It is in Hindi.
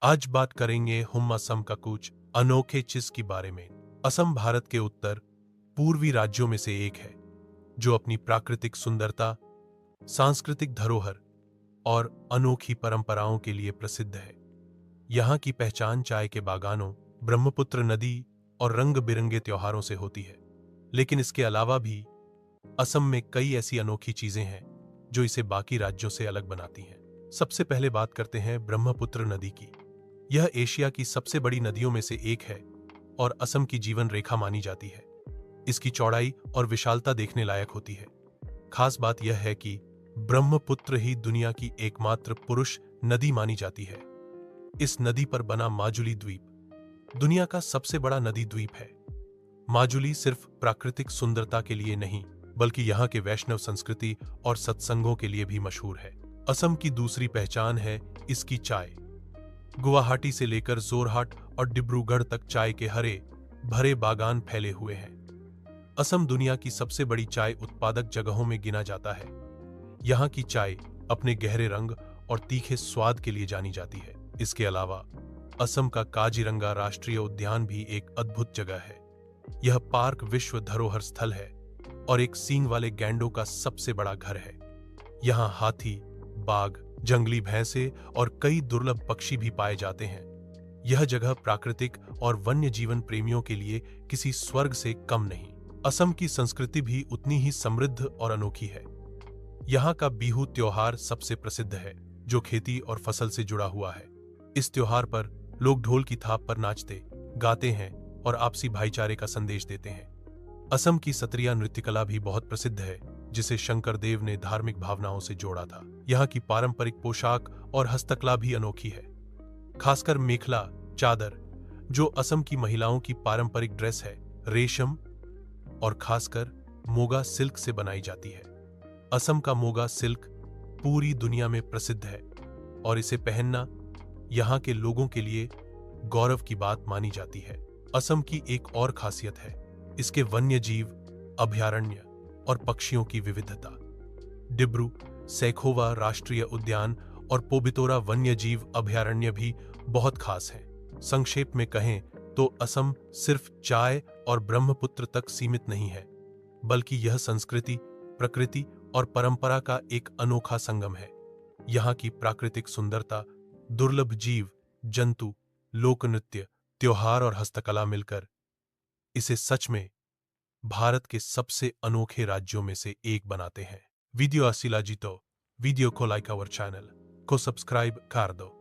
आज बात करेंगे हम असम का कुछ अनोखे चीज के बारे में। असम भारत के उत्तर पूर्वी राज्यों में से एक है जो अपनी प्राकृतिक सुंदरता, सांस्कृतिक धरोहर और अनोखी परंपराओं के लिए प्रसिद्ध है। यहाँ की पहचान चाय के बागानों, ब्रह्मपुत्र नदी और रंग बिरंगे त्योहारों से होती है। लेकिन इसके अलावा भी असम में कई ऐसी अनोखी चीजें हैं जो इसे बाकी राज्यों से अलग बनाती हैं। सबसे पहले बात करते हैं ब्रह्मपुत्र नदी की। यह एशिया की सबसे बड़ी नदियों में से एक है और असम की जीवन रेखा मानी जाती है। इसकी चौड़ाई और विशालता देखने लायक होती है। खास बात यह है कि ब्रह्मपुत्र ही दुनिया की एकमात्र पुरुष नदी मानी जाती है। इस नदी पर बना माजुली द्वीप दुनिया का सबसे बड़ा नदी द्वीप है। माजुली सिर्फ प्राकृतिक सुंदरता के लिए नहीं, बल्कि यहाँ के वैष्णव संस्कृति और सत्संगों के लिए भी मशहूर है। असम की दूसरी पहचान है इसकी चाय। गुवाहाटी से लेकर जोरहाट और डिब्रूगढ़ तक चाय के हरे भरे बागान फैले हुए हैं। असम दुनिया की सबसे बड़ी चाय उत्पादक जगहों में गिना जाता है। यहाँ की चाय अपने गहरे रंग और तीखे स्वाद के लिए जानी जाती है। इसके अलावा असम का काजीरंगा राष्ट्रीय उद्यान भी एक अद्भुत जगह है। यह पार्क विश्व धरोहर स्थल है और एक सींग वाले गैंडों का सबसे बड़ा घर है। यहाँ हाथी, बाघ, जंगली भैंसे और कई दुर्लभ पक्षी भी पाए जाते हैं। यह जगह प्राकृतिक और वन्य जीवन प्रेमियों के लिए किसी स्वर्ग से कम नहीं। असम की संस्कृति भी उतनी ही समृद्ध और अनोखी है। यहाँ का बिहू त्योहार सबसे प्रसिद्ध है, जो खेती और फसल से जुड़ा हुआ है। इस त्योहार पर लोग ढोल की थाप पर नाचते, गाते हैं और आपसी भाईचारे का संदेश देते हैं। असम की सत्रिया नृत्य कला भी बहुत प्रसिद्ध है, जिसे शंकर देव ने धार्मिक भावनाओं से जोड़ा था। यहाँ की पारंपरिक पोशाक और हस्तकला भी अनोखी है, खासकर मेखला चादर, जो असम की महिलाओं की पारंपरिक ड्रेस है, रेशम और खासकर मोगा सिल्क से बनाई जाती है। असम का मोगा सिल्क पूरी दुनिया में प्रसिद्ध है और इसे पहनना यहाँ के लोगों के लिए गौरव की बात मानी जाती है। असम की एक और खासियत है इसके वन्य जीव अभयारण्य और पक्षियों की विविधता। डिब्रू सैखोवा राष्ट्रीय उद्यान और पोबितोरा वन्य जीव अभयारण्य भी बहुत खास हैं। संक्षेप में कहें तो असम सिर्फ चाय और ब्रह्मपुत्र तक सीमित नहीं है, बल्कि यह संस्कृति, प्रकृति और परंपरा का एक अनोखा संगम है। यहाँ की प्राकृतिक सुंदरता, दुर्लभ जीव जंतु, लोक नृत्य, त्योहार और हस्तकला मिलकर इसे सच में भारत के सबसे अनोखे राज्यों में से एक बनाते हैं। वीडियो अच्छी लगी तो वीडियो को लाइक और चैनल को सब्सक्राइब कर दो।